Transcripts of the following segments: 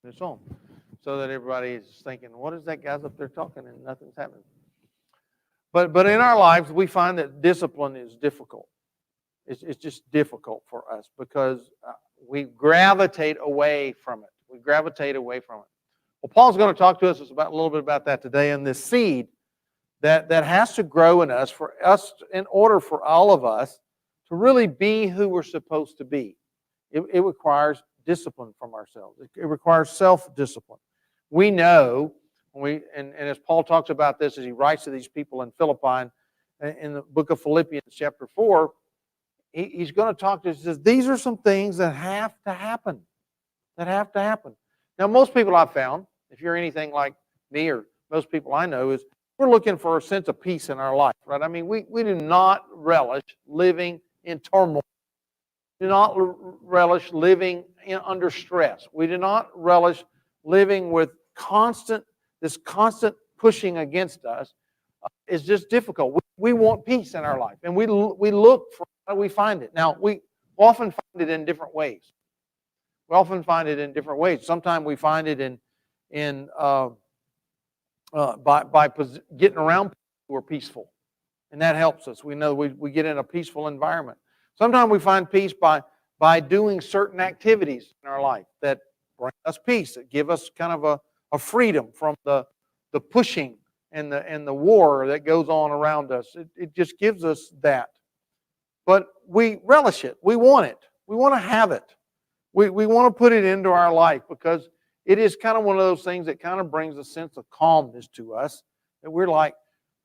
It's on, so that everybody is thinking, "What is that guy's up there talking?" and nothing's happening. But in our lives, we find that discipline is difficult. It's just difficult for us because we gravitate away from it. We gravitate away from it. Well, Paul's going to talk to us about a little bit about that today, and this seed that has to grow in us for us in order for all of us to really be who we're supposed to be. It requires discipline from ourselves. It requires self-discipline. We know, and as Paul talks about this as he writes to these people in Philippi, in the book of Philippians chapter 4, he's going to talk to us. He says, these are some things that have to happen. That have to happen. Now, most people I've found, if you're anything like me or most people I know, is we're looking for a sense of peace in our life, right? I mean, we do not relish living in turmoil. We do not relish living under stress. We do not relish living with this constant pushing against us. It's just difficult. We want peace in our life, and we look for how do we find it. Now, we often find it in different ways. We often find it in different ways. Sometimes we find it by getting around people who are peaceful, and that helps us. We know we get in a peaceful environment. Sometimes we find peace by doing certain activities in our life that bring us peace, that give us kind of a freedom from the pushing and the war that goes on around us. It just gives us that. But we relish it. We want it. We want to have it. We want to put it into our life because it is kind of one of those things that kind of brings a sense of calmness to us, that we're like,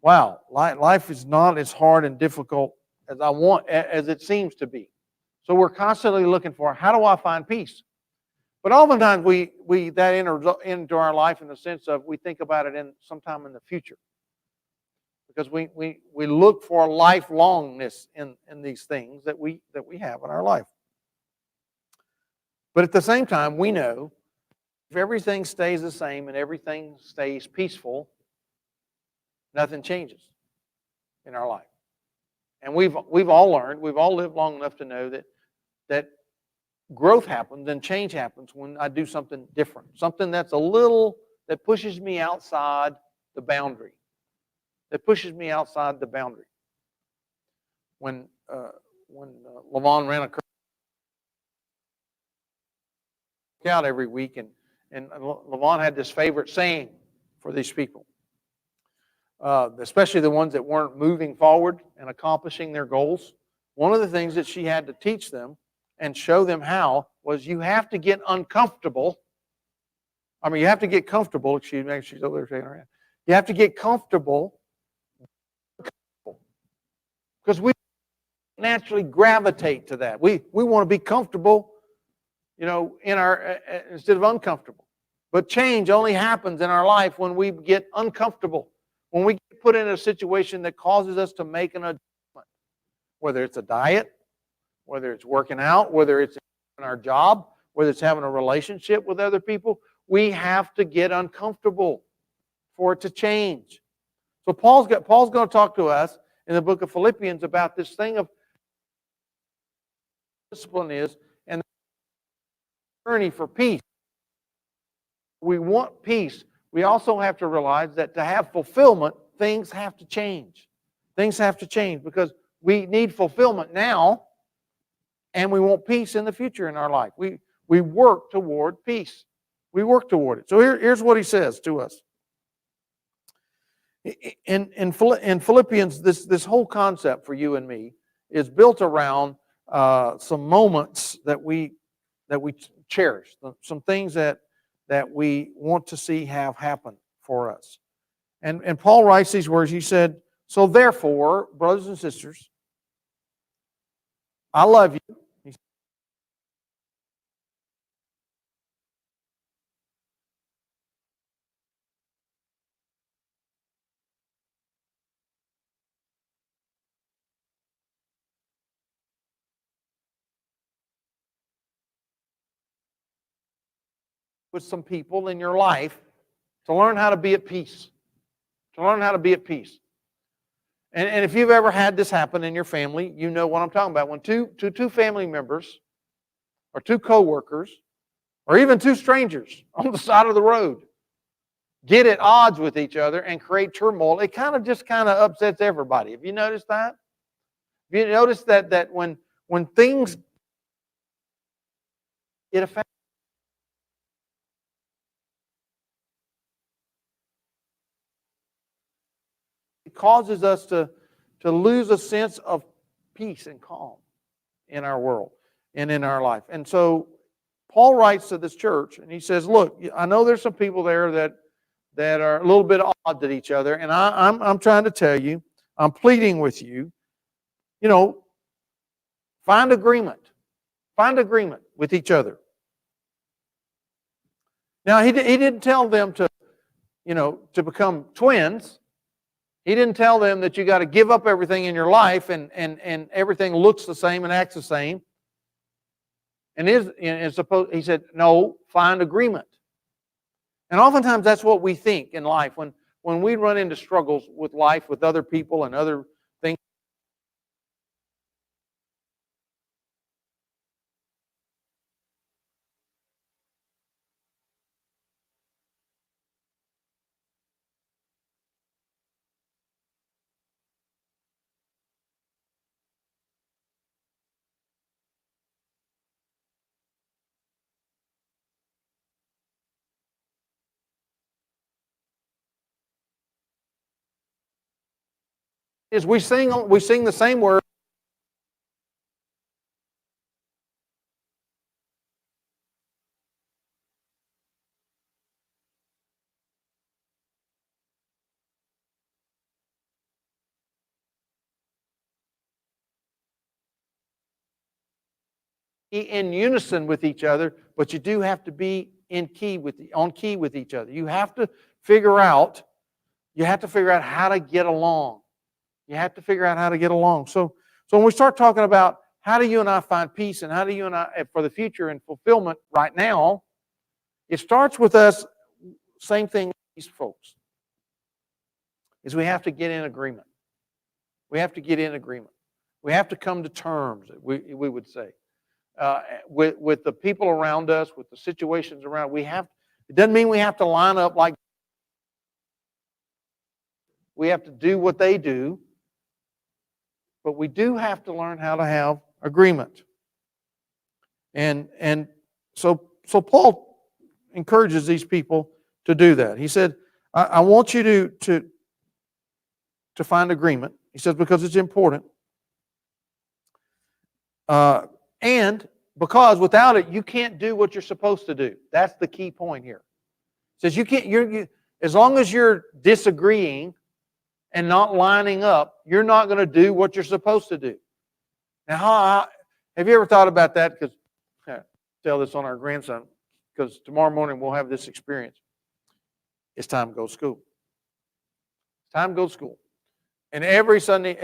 wow, life is not as hard and difficult as it seems to be. So we're constantly looking for, how do I find peace? But oftentimes that enters into our life in the sense of we think about it sometime in the future. Because we look for lifelongness in these things that we have in our life. But at the same time, we know if everything stays the same and everything stays peaceful, nothing changes in our life. And we've all learned, we've all lived long enough to know that growth happens and change happens when I do something different, something that pushes me outside the boundary. That pushes me outside the boundary. When Lavon ran a out every week, and Lavon had this favorite saying for these people, especially the ones that weren't moving forward and accomplishing their goals. One of the things that she had to teach them and show them how was you have to get uncomfortable. I mean, you have to get comfortable. Excuse me, she's over there shaking her head. You have to get comfortable because we naturally gravitate to that. We want to be comfortable, instead of uncomfortable. But change only happens in our life when we get uncomfortable, when we get put in a situation that causes us to make an adjustment, whether it's a diet, whether it's working out, whether it's in our job, whether it's having a relationship with other people. We have to get uncomfortable for it to change. So Paul's going to talk to us in the book of Philippians about this thing of discipline is and the journey for peace. We want peace. We also have to realize that to have fulfillment, things have to change. Things have to change because we need fulfillment now and we want peace in the future in our life. We work toward peace. We work toward it. So here's what he says to us. In Philippians, this whole concept for you and me is built around some moments that we cherish, some things that we want to see have happen for us. And Paul writes these words. He said, so therefore, brothers and sisters, I love you. With some people in your life to learn how to be at peace. To learn how to be at peace. And if you've ever had this happen in your family, you know what I'm talking about. When two family members or two co-workers or even two strangers on the side of the road get at odds with each other and create turmoil, it just upsets everybody. Have you noticed that? Have you noticed that when things, it affects, it causes us to lose a sense of peace and calm in our world and in our life. And so Paul writes to this church and he says, look, I know there's some people there that are a little bit odd at each other, and I'm trying to tell you, I'm pleading with you, find agreement. Find agreement with each other. Now, he didn't tell them to become twins. He didn't tell them that you got to give up everything in your life and everything looks the same and acts the same. He said, no, find agreement. And oftentimes that's what we think in life. When we run into struggles with life, with other people and other things, is we sing the same word in unison with each other, but you do have to be on key with each other. You have to figure out how to get along. You have to figure out how to get along. So when we start talking about how do you and I find peace and how do you and I, for the future and fulfillment right now, it starts with us, same thing with these folks, is we have to get in agreement. We have to get in agreement. We have to come to terms, we would say, with the people around us, with the situations around. It doesn't mean we have to line up like we have to do what they do, but we do have to learn how to have agreement. And so Paul encourages these people to do that. He said, I want you to find agreement. He says, because it's important. And because without it, you can't do what you're supposed to do. That's the key point here. He says you can't, as long as you're disagreeing and not lining up, you're not going to do what you're supposed to do. Now, have you ever thought about that? Because tell this on our grandson, because tomorrow morning we'll have this experience. It's time to go to school. It's time to go to school. And every Sunday,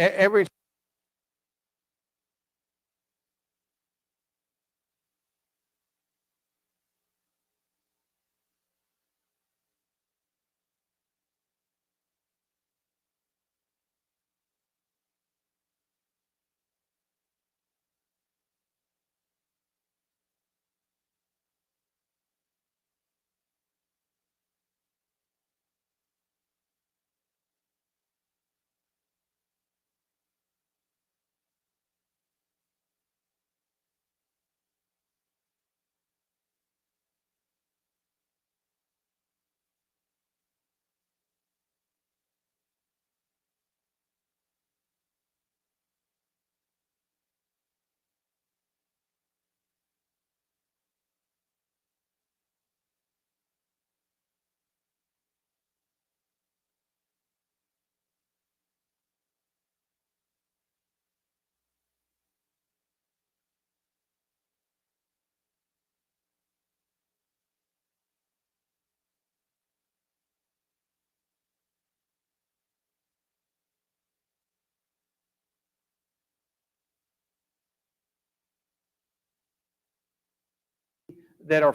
that are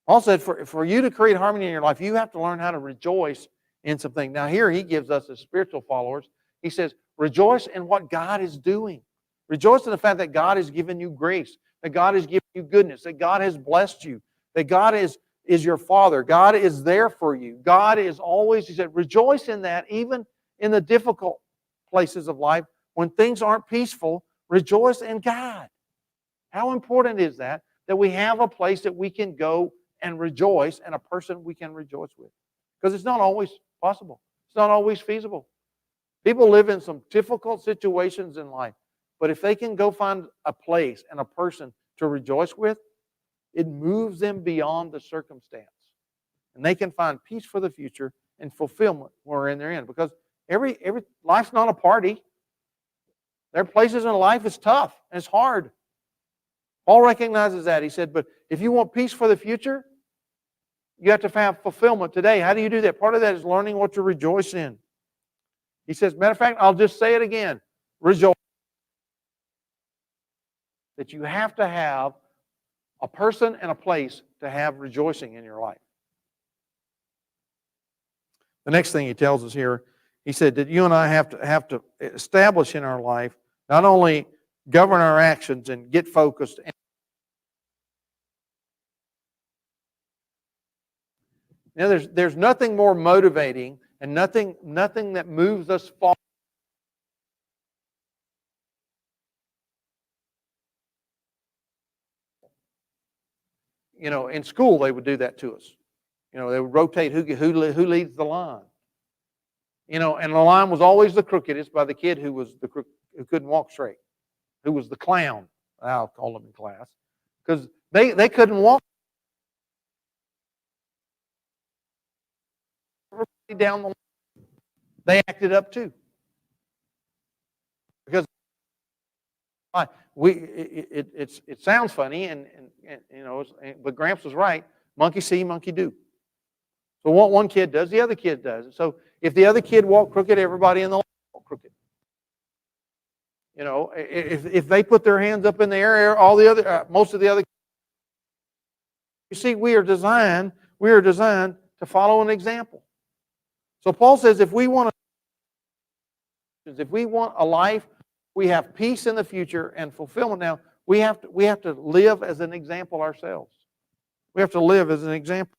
Paul said, for you to create harmony in your life, you have to learn how to rejoice in something. Now here he gives us as spiritual followers, he says, rejoice in what God is doing. Rejoice in the fact that God has given you grace, that God has given you goodness, that God has blessed you, that God is your Father. God is there for you. God is always, he said, rejoice in that, even in the difficult places of life. When things aren't peaceful, rejoice in God. How important is that we have a place that we can go and rejoice and a person we can rejoice with? Because it's not always possible. It's not always feasible. People live in some difficult situations in life. But if they can go find a place and a person to rejoice with, it moves them beyond the circumstance. And they can find peace for the future and fulfillment wherein they're in. Because every life's not a party. There are places in life it's tough and it's hard. Paul recognizes that. He said, but if you want peace for the future, you have to have fulfillment today. How do you do that? Part of that is learning what to rejoice in. He says, matter of fact, I'll just say it again. Rejoice. That you have to have a person and a place to have rejoicing in your life. The next thing he tells us here, he said that you and I have to establish in our life, not only govern our actions and get focused. Now, there's nothing more motivating and nothing that moves us forward. You know, in school they would do that to us. You know, they would rotate who leads the line. You know, and the line was always the crookedest by the kid who couldn't walk straight, who was the clown. I'll call him in class, because they couldn't walk down the line. They acted up too, because it sounds funny and you know, but Gramps was right. Monkey see, monkey do. So what one kid does, the other kid does. So if the other kid walked crooked, everybody in the line walked crooked. You know, if they put their hands up in the air, most of the other. You see, we are designed to follow an example. So Paul says, if we want a life, we have peace in the future and fulfillment now. We have to live as an example ourselves. We have to live as an example.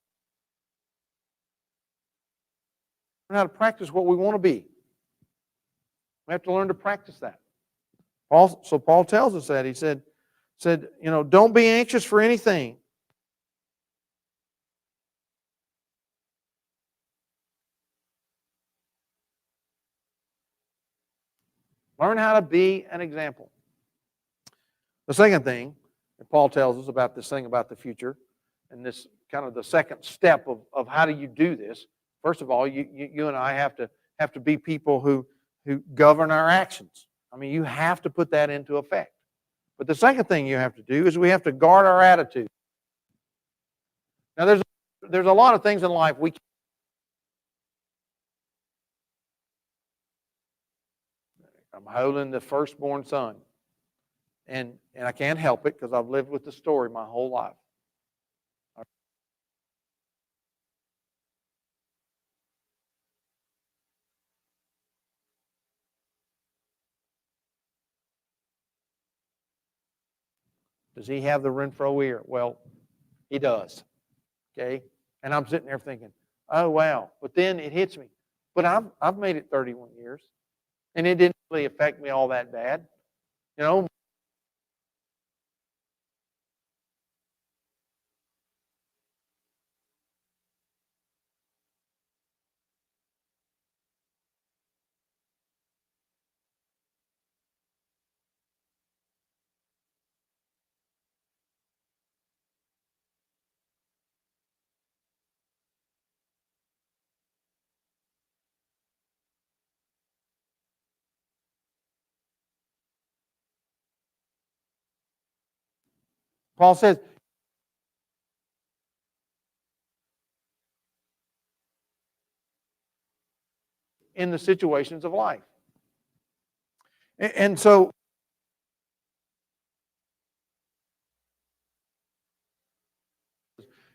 Learn how to practice what we want to be. We have to learn to practice that. So Paul tells us that. He said, you know, don't be anxious for anything. Learn how to be an example. The second thing that Paul tells us about this thing about the future, and this kind of the second step of how do you do this. First of all, you and I have to be people who govern our actions. I mean, you have to put that into effect. But the second thing you have to do is we have to guard our attitude. Now, there's a lot of things in life we can't. I'm holding the firstborn son. And I can't help it because I've lived with the story my whole life. Does he have the Renfro ear? Well, he does. Okay? And I'm sitting there thinking, oh, wow. But then it hits me. But I've made it 31 years. And it didn't really affect me all that bad. You know, Paul says, in the situations of life. And so,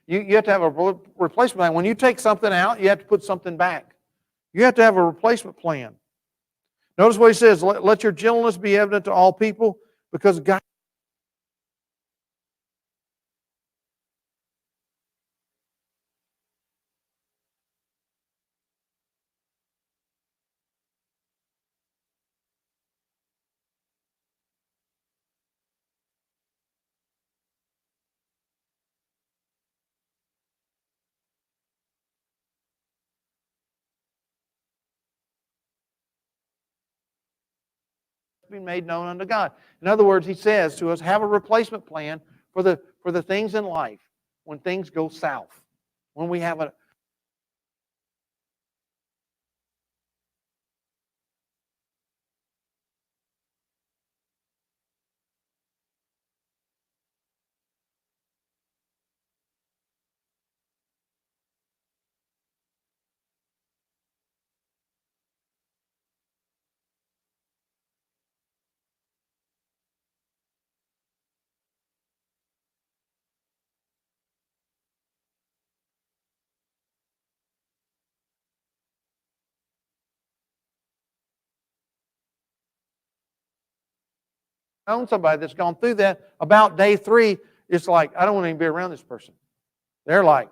You have to have a replacement plan. When you take something out, you have to put something back. You have to have a replacement plan. Notice what he says, let your gentleness be evident to all people, because God be made known unto God. In other words, he says to us, have a replacement plan for the things in life when things go south. When we have a known somebody that's gone through that, about day 3, it's like, I don't want to even be around this person. They're like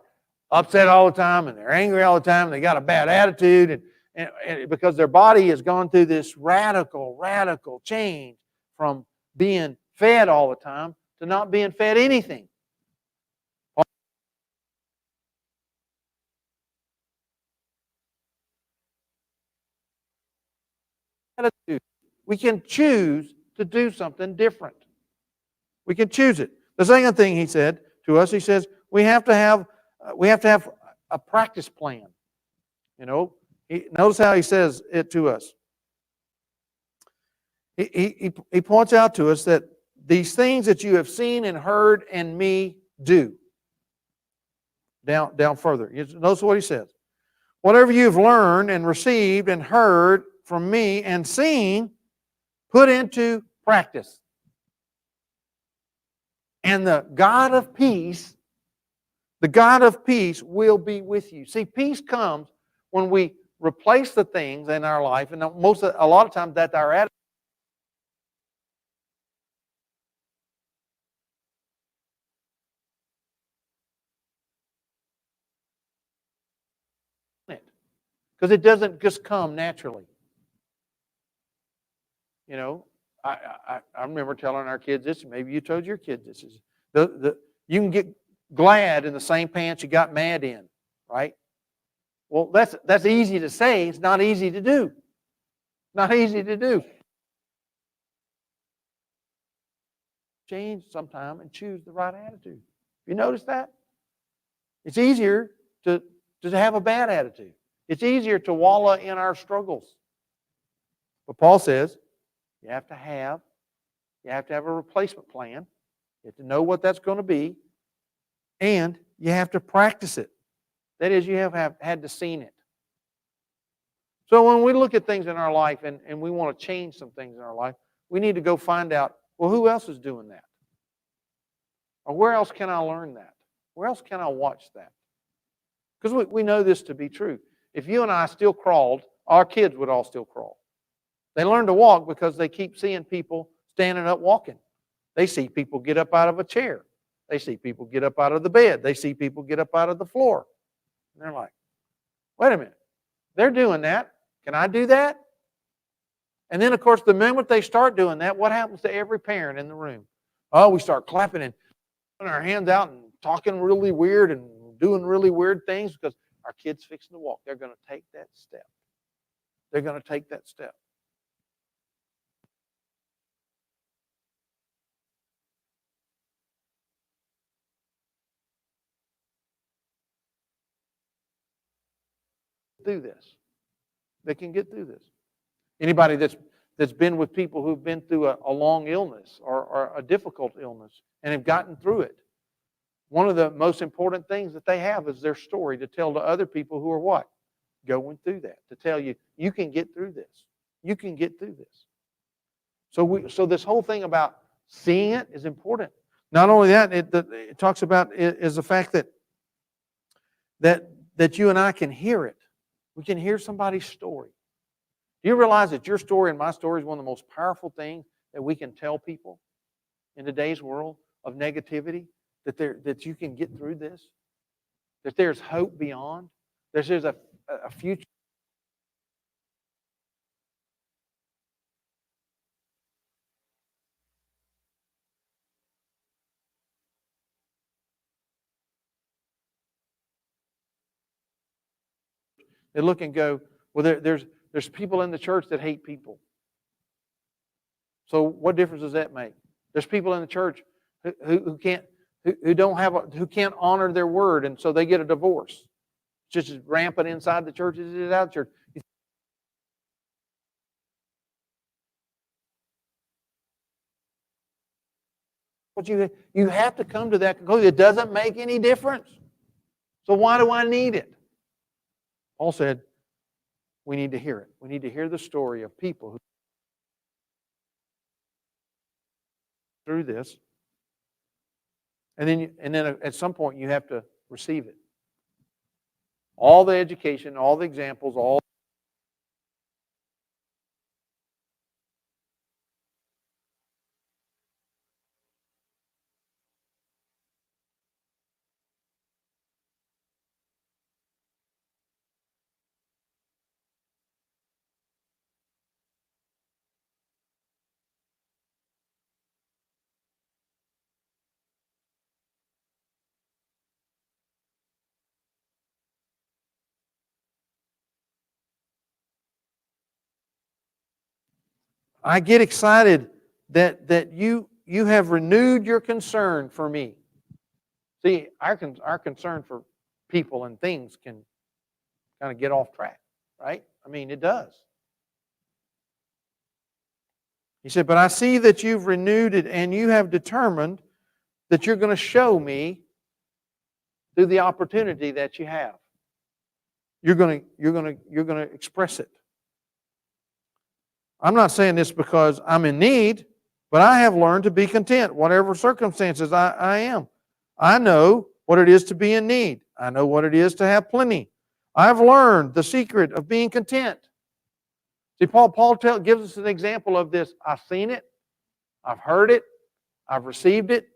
upset all the time, and they're angry all the time, and they got a bad attitude, and because their body has gone through this radical change from being fed all the time to not being fed anything. We can choose to do something different. We can choose it. The second thing he said to us, he says, we have to have a practice plan. You know, notice how he says it to us. He points out to us that these things that you have seen and heard and me do. Down further. Notice what he says. Whatever you've learned and received and heard from me and seen, put into practice. And the God of peace will be with you. See, peace comes when we replace the things in our life, and a lot of times that's our attitude. Because it doesn't just come naturally. You know, I remember telling our kids this, maybe you told your kids this, is you can get glad in the same pants you got mad in, right? Well, that's easy to say, it's not easy to do. Not easy to do. Change sometime and choose the right attitude. You notice that? It's easier to have a bad attitude. It's easier to wallow in our struggles. But Paul says, you have to have a replacement plan. You have to know what that's going to be. And you have to practice it. That is, you have had to seen it. So when we look at things in our life and we want to change some things in our life, we need to go find out, well, who else is doing that? Or where else can I learn that? Where else can I watch that? Because we know this to be true. If you and I still crawled, our kids would all still crawl. They learn to walk because they keep seeing people standing up walking. They see people get up out of a chair. They see people get up out of the bed. They see people get up out of the floor. And they're like, wait a minute. They're doing that. Can I do that? And then, of course, the moment they start doing that, what happens to every parent in the room? Oh, we start clapping and putting our hands out and talking really weird and doing really weird things because our kid's fixing to walk. They're going to take that step. They're going to take that step. Through this. They can get through this. Anybody that's been with people who've been through a long illness or a difficult illness and have gotten through it, one of the most important things that they have is their story to tell to other people who are what? Going through that. To tell you, you can get through this. You can get through this. So this whole thing about seeing it is important. Not only that, it talks about is the fact that that you and I can hear it. We can hear somebody's story. Do you realize that your story and my story is one of the most powerful things that we can tell people in today's world of negativity? That you can get through this? That there's hope beyond? There's a future. They look and go, well, there's people in the church that hate people. So what difference does that make? There's people in the church who can't honor their word, and so they get a divorce. It's just as rampant inside the church as it is out of the church. But you have to come to that conclusion. It doesn't make any difference. So why do I need it? Paul said, we need to hear it. We need to hear the story of people who through this. And then at some point you have to receive it. All the education, all the examples, all I get excited that you have renewed your concern for me. See, our concern for people and things can kind of get off track, right? I mean, it does. He said, but I see that you've renewed it and you have determined that you're going to show me through the opportunity that you have. You're going to express it. I'm not saying this because I'm in need, but I have learned to be content, whatever circumstances I am. I know what it is to be in need. I know what it is to have plenty. I've learned the secret of being content. See, Paul gives us an example of this. I've seen it, I've heard it, I've received it,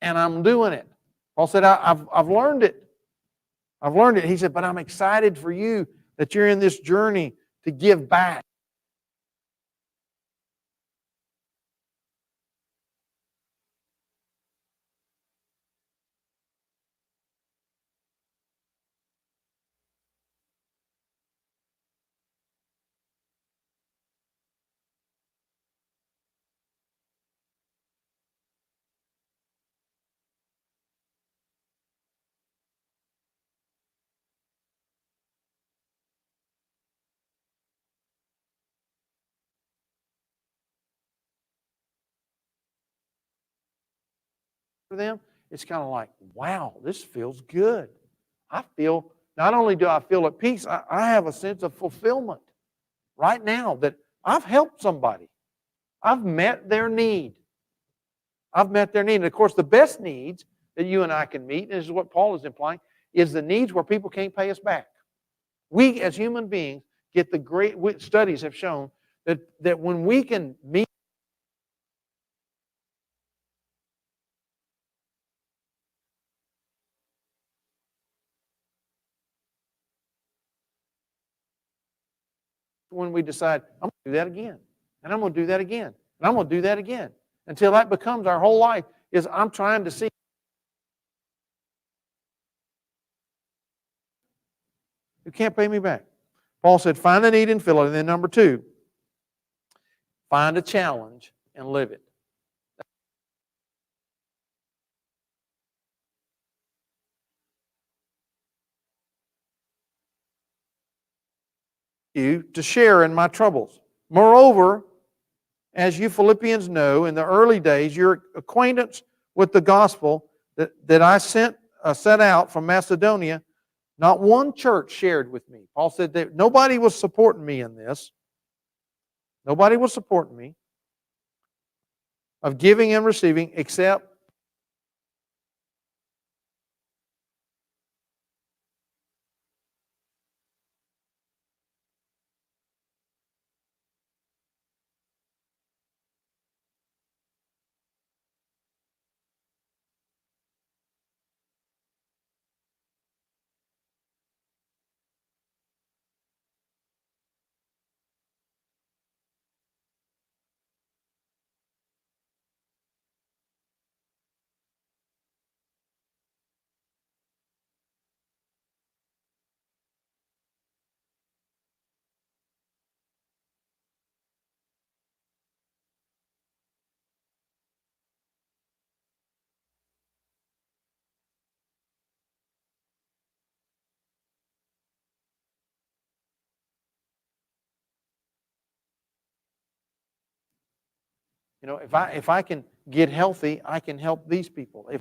and I'm doing it. Paul said, I've learned it. I've learned it. He said, but I'm excited for you that you're in this journey to give back. For them, it's kind of like, wow, this feels good. Not only do I feel at peace, I have a sense of fulfillment right now that I've helped somebody. I've met their need. I've met their need. And of course, the best needs that you and I can meet, and this is what Paul is implying, is the needs where people can't pay us back. We as human beings get the great studies have shown that when we can meet when we decide, I'm going to do that again, and I'm going to do that again, and I'm going to do that again, until that becomes our whole life, is I'm trying to see. You can't pay me back. Paul said, find a need and fill it. And then number 2, find a challenge and live it. You to share in my troubles. Moreover, as you Philippians know, in the early days, your acquaintance with the gospel that I set out from Macedonia, not one church shared with me. Paul said that nobody was supporting me in this. Nobody was supporting me of giving and receiving except You know, if I can get healthy, I can help these people. If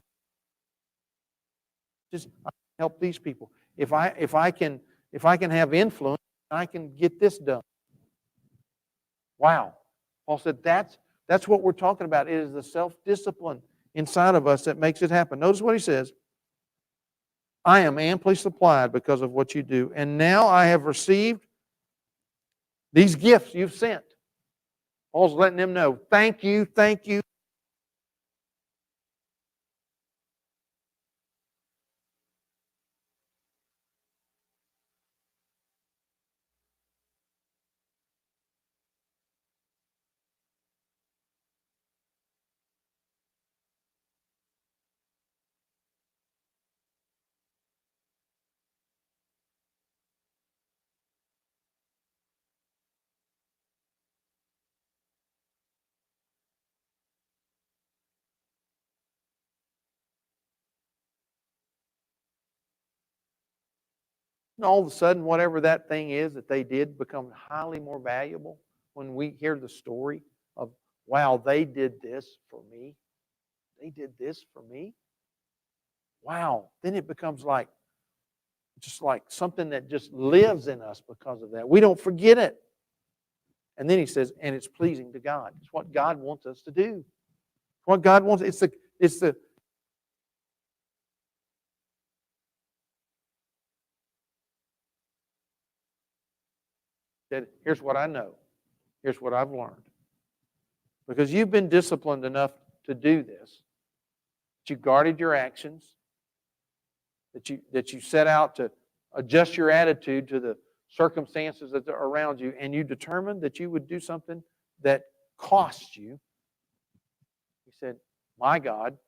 just I can help these people. If I can have influence, I can get this done. Wow. Paul said that's what we're talking about. It is the self-discipline inside of us that makes it happen. Notice what he says. I am amply supplied because of what you do. And now I have received these gifts you've sent. Paul's letting them know, thank you, thank you. And all of a sudden, whatever that thing is that they did becomes highly more valuable when we hear the story of, wow, they did this for me. They did this for me. Wow. Then it becomes like, just like something that just lives in us because of that. We don't forget it. And then he says, and it's pleasing to God. It's what God wants us to do. It's what God wants. It's the that here's what I know. Here's what I've learned. Because you've been disciplined enough to do this, that you guarded your actions, that you set out to adjust your attitude to the circumstances that are around you, and you determined that you would do something that cost you. He said, my God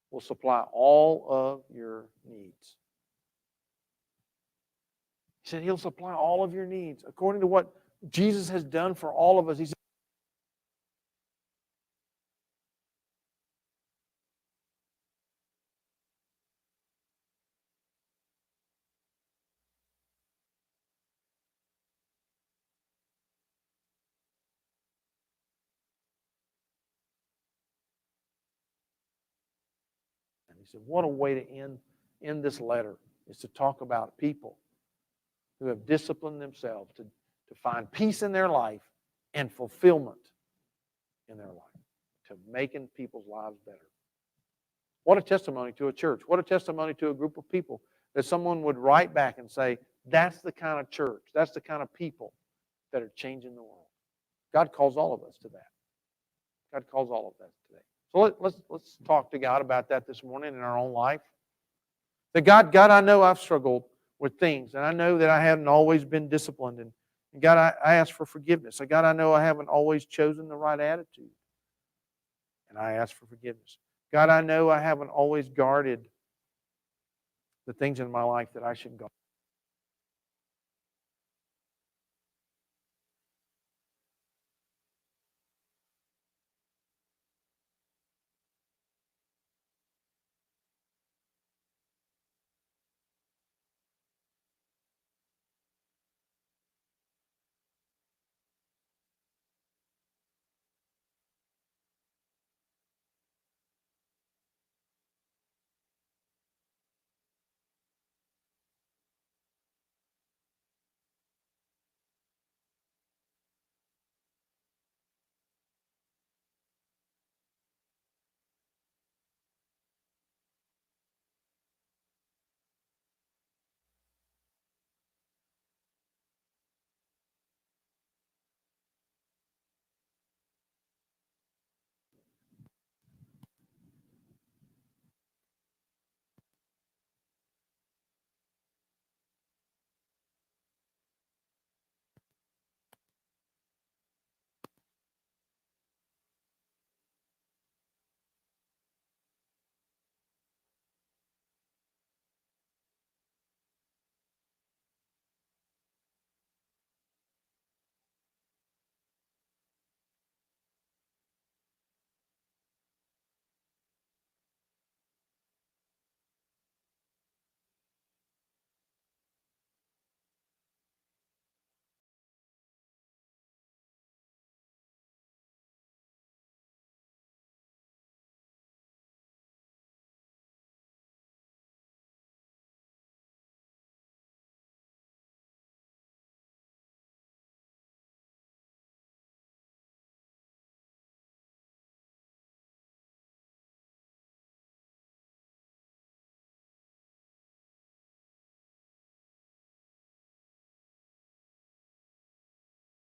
will supply all of your needs. He said he'll supply all of your needs according to what Jesus has done for all of us. He said, what a way to end this letter is to talk about people who have disciplined themselves to find peace in their life and fulfillment in their life, to making people's lives better. What a testimony to a church. What a testimony to a group of people that someone would write back and say, that's the kind of church, that's the kind of people that are changing the world. God calls all of us to that. God calls all of us today. So let's talk to God about that this morning in our own life. That God, I know I've struggled with things, and I know that I haven't always been disciplined. And God, I ask for forgiveness. So God, I know I haven't always chosen the right attitude, and I ask for forgiveness. God, I know I haven't always guarded the things in my life that I should guard.